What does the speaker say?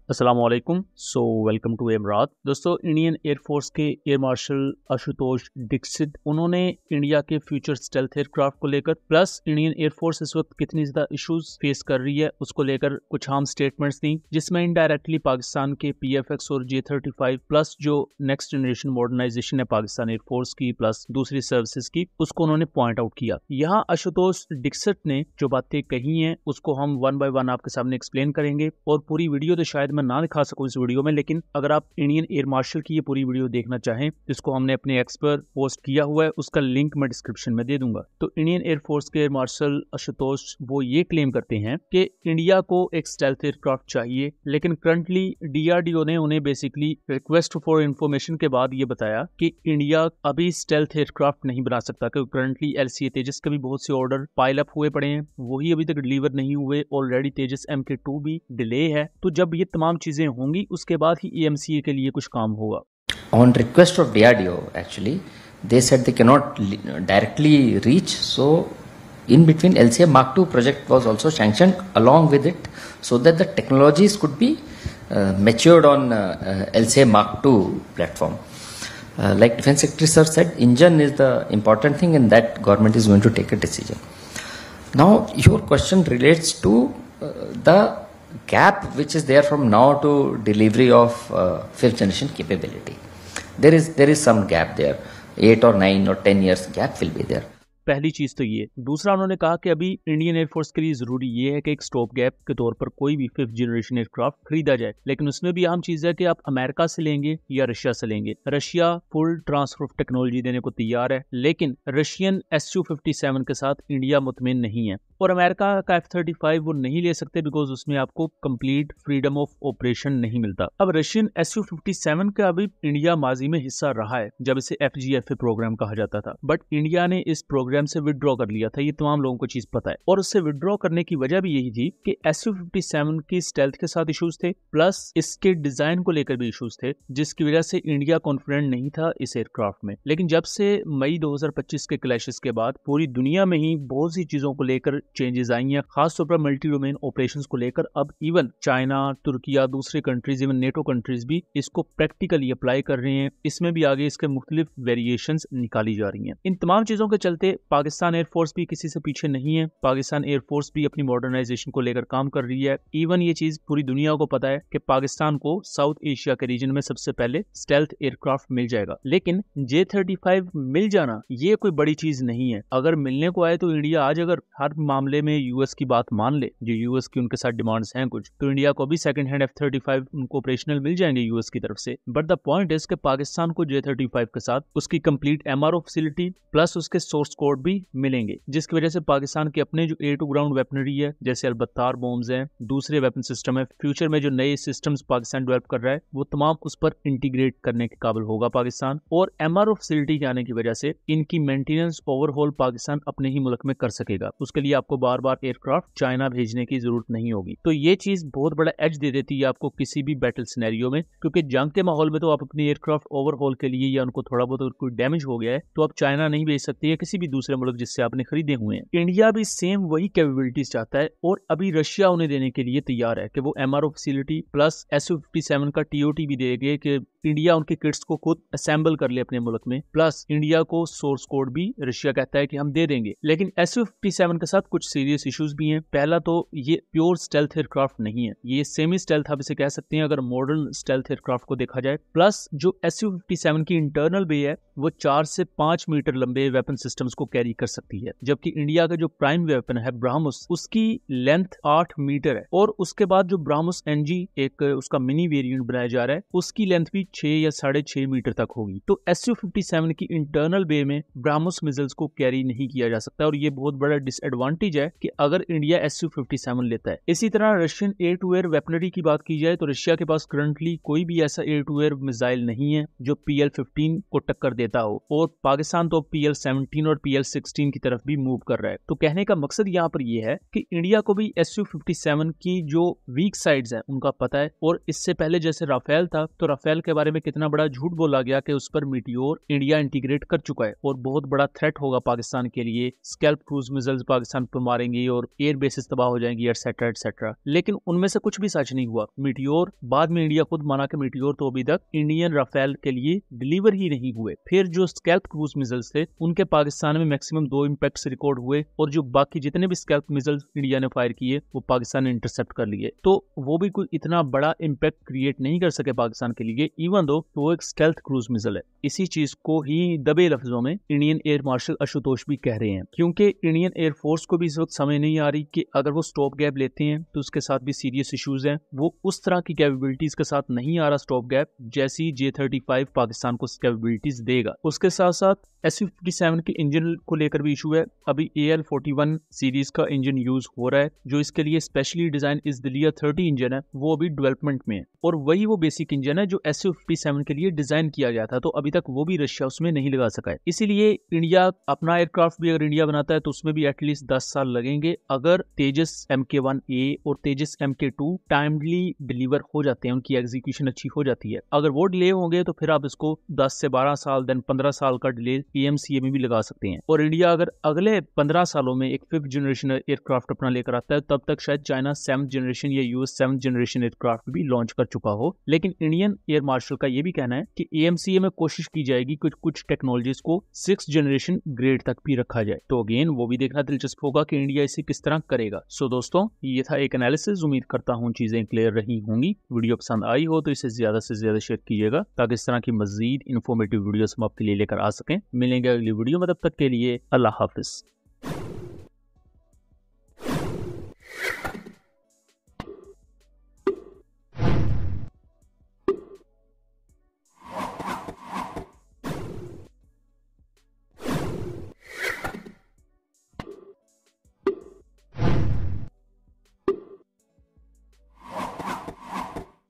अस्सलामुअलैकुम। Welcome to Emarat. दोस्तों, Indian air force के एयर मार्शल आशुतोष दीक्षित उन्होंने इंडिया के फ्यूचर स्टेल्थ एयरक्राफ्ट को लेकर प्लस इंडियन एयरफोर्स इस वक्त कितनी ज्यादा इश्यूज फेस कर रही है उसको लेकर कुछ आम स्टेटमेंट्स दी, जिसमें इनडायरेक्टली पाकिस्तान के PFX और J-35 प्लस जो नेक्स्ट जनरेशन मॉडर्नाइजेशन है पाकिस्तान एयरफोर्स की प्लस दूसरी सर्विसेज की, उसको उन्होंने पॉइंट आउट किया। यहाँ आशुतोष दीक्षित ने जो बातें कही हैं उसको हम वन बाय वन आपके सामने एक्सप्लेन करेंगे और पूरी वीडियो तो शायद मैं ना दिखा सकूं इस वीडियो में, लेकिन अगर आप इंडियन एयर मार्शल की ये पूरी वीडियो देखना चाहें जिसको हमने अपने एक्स पर पोस्ट किया हुआ है, उसका लिंक मैं डिस्क्रिप्शन में दे दूंगा। तो इंडियन एयरफोर्स के एयर मार्शल आशुतोष वो ये क्लेम करते हैं कि इंडिया को एक स्टेल्थ एयरक्राफ्ट चाहिए, लेकिन करंटली DRDO ने उन्हें बेसिकली रिक्वेस्ट फॉर इंफॉर्मेशन के बाद ये बताया कि इंडिया अभी स्टेल्थ एयरक्राफ्ट नहीं बना सकता, क्योंकि करंटली LCA तेजस के भी बहुत से ऑर्डर पाइल अप हुए पड़े हैं, वही अभी तक डिलीवर नहीं हुए। ऑलरेडी तेजस MK2 भी डिले है। तो जब ये तमाम चीजें होंगी उसके बाद ही AMCA के लिए कुछ काम होगा। On request of DRDO, actually, they said they cannot directly reach. So, in between, LCA Mark II project was also sanctioned along with it, so that the technologies could be matured on LCA Mark II platform. Like Defense Secretary Sir said, engine is the important thing, and that government is going to take a decision. Now, your question relates to the gap which is there from now to delivery of fifth generation capability. There is some gap there. 8 or 9 or 10 years gap will be there. पहली चीज तो ये। दूसरा, उन्होंने कहा कि अभी Indian air force के लिए जरूरी ये है कि एक स्टॉप गैप के तौर पर कोई भी फिफ्थ जनरेशन एयरक्राफ्ट खरीदा जाए, लेकिन उसमें भी अहम चीज है कि आप अमेरिका से लेंगे या रशिया से लेंगे। Russia full transfer of technology देने को तैयार है, लेकिन रशियन Su-57 के साथ इंडिया मुतमिन नहीं है, और अमेरिका का F-35 वो नहीं ले सकते बिकॉज उसमें आपको कंप्लीट फ्रीडम ऑफ ऑपरेशन नहीं मिलता। अब रशियन Su-57 का अभी इंडिया माजी में हिस्सा रहा है जब इसे FGFA प्रोग्राम कहा जाता था, बट इंडिया ने इस प्रोग्राम से विड्रॉ कर लिया था। ये तमाम लोगों को चीज पता है, और उससे विड्रॉ करने की वजह भी यही थी कि Su-57 की स्टेल्थ के साथ इश्यूज थे, प्लस इसके डिजाइन को लेकर भी इश्यूज थे, जिसकी वजह से इंडिया कॉन्फिडेंट नहीं था इस एयरक्राफ्ट में। लेकिन जब से मई 2025 के क्लैशेस के बाद पूरी दुनिया में ही बहुत सी चीजों को लेकर चेंजेस आई हैं, खासतौर पर मल्टी डोमेन ऑपरेशंस को लेकर। अब इवन चाइना, तुर्किया, दूसरे कंट्रीज, इवन नेटो कंट्रीज भी इसको प्रैक्टिकली अप्लाई कर रहे हैं। इसमें भी आगे इसके मुख्तलिफ वेरिएशंस निकाली जा रही हैं। इन तमाम चीजों के चलते पाकिस्तान एयरफोर्स भी किसी से पीछे नहीं है। पाकिस्तान एयरफोर्स भी अपनी मॉडर्नाइजेशन को लेकर काम कर रही है। इवन ये चीज पूरी दुनिया को पता है कि पाकिस्तान को साउथ एशिया के रीजन में सबसे पहले स्टेल्थ एयरक्राफ्ट मिल जाएगा, लेकिन J-35 मिल जाना ये कोई बड़ी चीज नहीं है। अगर मिलने को आए तो इंडिया आज अगर हर मामले में US की बात मान ले, जो US की उनके साथ डिमांड्स हैं कुछ, तो इंडिया को भी सेकंड हैंड F-35 उनको ऑपरेशनल मिल जाएंगे US की तरफ से। बट द पॉइंट इज कि पाकिस्तान को J-35 के साथ उसकी कंप्लीट MRO फैसिलिटी प्लस उसके सोर्स कोड भी मिलेंगे, जिसकी वजह से पाकिस्तान के अपने जो एयर टू ग्राउंड वेपनरी है, जैसे अलबत्तार बॉम्ब्स हैं, दूसरे वेपन सिस्टम है, फ्यूचर में जो नए सिस्टम्स पाकिस्तान डेवलप कर रहा है, वो तमाम उस पर इंटीग्रेट करने के काबिल होगा पाकिस्तान। और MRO फैसिलिटी के आने की वजह से इनकी मेंटेनेंस ओवरहॉल पाकिस्तान अपने ही मुल्क में कर सकेगा। उसके लिए आपको बार बार एयरक्राफ्ट चाइना भेजने की जरूरत नहीं होगी। तो ये चीज बहुत बड़ा एज दे देती है आपको किसी भी बैटल सिनेरियो में, क्योंकि जंग के माहौल में तो आप अपनी एयरक्राफ्ट ओवरहॉल के लिए या उनको थोड़ा बहुत कोई डैमेज हो गया है तो आप चाइना नहीं भेज सकती है, किसी भी दूसरे मुल्क जिससे आपने खरीदे हुए हैं। इंडिया भी सेम वही कैपेबिलिटीज चाहता है, और अभी रशिया उन्हें देने के लिए तैयार है कि वो MRO फैसिलिटी प्लस Su-57 का TOT भी देंगे कि इंडिया उनके किट्स को खुद असेंबल कर ले अपने मुल्क में, प्लस इंडिया को सोर्स कोड भी रशिया कहता है कि हम दे देंगे। लेकिन Su-57 के साथ कुछ सीरियस इश्यूज भी हैं। पहला तो ये प्योर स्टेल्थ एयरक्राफ्ट नहीं है, ये सेमी स्टेल्थ आप इसे कह सकते हैं अगर मॉडर्न स्टेल्थ एयरक्राफ्ट को देखा जाए। प्लस जो Su-57 की इंटरनल बे है वो 4 से 5 मीटर लंबे वेपन सिस्टम्स को कैरी कर सकती है, जबकि इंडिया का जो प्राइम वेपन है ब्राह्मोस, उसकी लेंथ 8 मीटर है, और उसके बाद जो ब्राह्मोस NG एक उसका मिनी वेरिएंट बनाया जा रहा है, उसकी लेंथ भी 6 या 6.5 मीटर तक होगी। तो Su-57 की इंटरनल बे में ब्राह्मोस मिसाइल्स को कैरी नहीं किया जा सकता, और ये बहुत बड़ा डिसएडवांटेज है कि अगर इंडिया Su-57 लेता है। इसी तरह Russian air to air weaponry की बात की जाए तो रशिया के पास करंटली कोई भी ऐसा एयर टू एयर मिसाइल नहीं है जो PL-15 को टक्कर देता हो, और पाकिस्तान तो PL-17 और PL-16 की तरफ भी मूव कर रहा है। तो कहने का मकसद यहाँ पर यह है कि इंडिया को भी Su-57 की जो वीक साइड्स हैं उनका पता है, और इससे पहले जैसे राफेल था तो राफेल के बारे में कितना बड़ा झूठ बोला गया कि उस पर मीटियोर इंडिया इंटीग्रेट कर चुका है और बहुत बड़ा थ्रेट होगा पाकिस्तान के लिए, स्कैल्प क्रूज मिसाइल्स पाकिस्तान पर मारेंगी और एयर बेसिस तबाह हो जाएंगी, एटसेट्रा एटसेट्रा। लेकिन उनमें से कुछ भी सच नहीं हुआ। मीटियोर बाद में इंडिया खुद माना कि मीटियोर तो अभी तक इंडियन राफेल के लिए डिलीवर ही नहीं हुए। फिर जो स्कैल्प क्रूज मिसाइल्स थे उनके पाकिस्तान में मैक्सिमम 2 इंपैक्ट्स रिकॉर्ड हुए और जो बाकी जितने भी स्कैल्प मिसाइल्स इंडिया ने फायर किए वो पाकिस्तान ने इंटरसेप्ट कर लिए। तो वो भी कोई इतना बड़ा इंपैक्ट क्रिएट नहीं कर सके पाकिस्तान के लिए, इवन दो वो एक स्टेल्थ क्रूज मिसाइल है। इसी चीज को ही दबे लफ्जों में इंडियन एयर मार्शल आशुतोष भी कह रहे हैं, क्योंकि इंडियन एयरफोर्स को भी इस वक्त समझ नहीं आ रही कि अगर वो स्टॉप गैप लेते हैं तो उसके साथ भी सीरियस इश्यूज हैं। वो उस तरह की कैपेबिलिटीज के साथ नहीं आ रहा स्टॉप गैप जैसी J-35 पाकिस्तान को कैपेबिलिटीज देगा। उसके साथ साथ SU-57 के इंजन को लेकर भी इशू है। अभी AL-41 सीरीज का इंजन यूज हो रहा है जो इसके लिए स्पेशली डिजाइन इस दिलिया 30 इंजन है, वो अभी डेवलपमेंट में है और वही वो बेसिक इंजन है जो SU-57 के लिए डिजाइन किया गया था। तो अभी तक वो भी रशिया उसमें नहीं लगा सका है। इसीलिए इंडिया अपना एयरक्राफ्ट भी अगर इंडिया बनाता है तो उसमें भी एटलीस्ट 10 साल लगेंगे। अगर तेजस MK-1A और तेजस MK-2 टाइमली डिलीवर हो जाते हैं, उनकी एग्जीक्यूशन अच्छी हो जाती है, अगर वो डिले होंगे तो फिर आप इसको 10 से 12 साल देन 15 साल का डिले AMCA में भी लगा सकते हैं। और इंडिया अगर अगले 15 सालों में एक 5th जनरेशन एयरक्राफ्ट अपना लेकर आता है तब तक शायद चाइना 7th जनरेशन या US 7th जनरेशन एयरक्राफ्ट भी लॉन्च कर चुका हो। लेकिन इंडियन एयर मार्शल का ये भी कहना है कि AMCA में कोशिश की जाएगी कुछ टेक्नोलॉजीज को 6th जनरेशन ग्रेड तक भी रखा जाए। तो अगेन वो भी देखना दिलचस्प होगा कि इंडिया इसे किस तरह करेगा। सो दोस्तों, ये था एक एनालिसिस। उम्मीद करता हूँ चीजें क्लियर रही होंगी। वीडियो पसंद आई हो तो इसे ज्यादा से ज्यादा शेयर कीजिएगा ताकि इस तरह की मजीद इन्फॉर्मेटिव वीडियोस हम आपके लिए लेकर आ सकें। मिलेंगे अगली वीडियो में, तब तक के लिए अल्लाह हाफिज।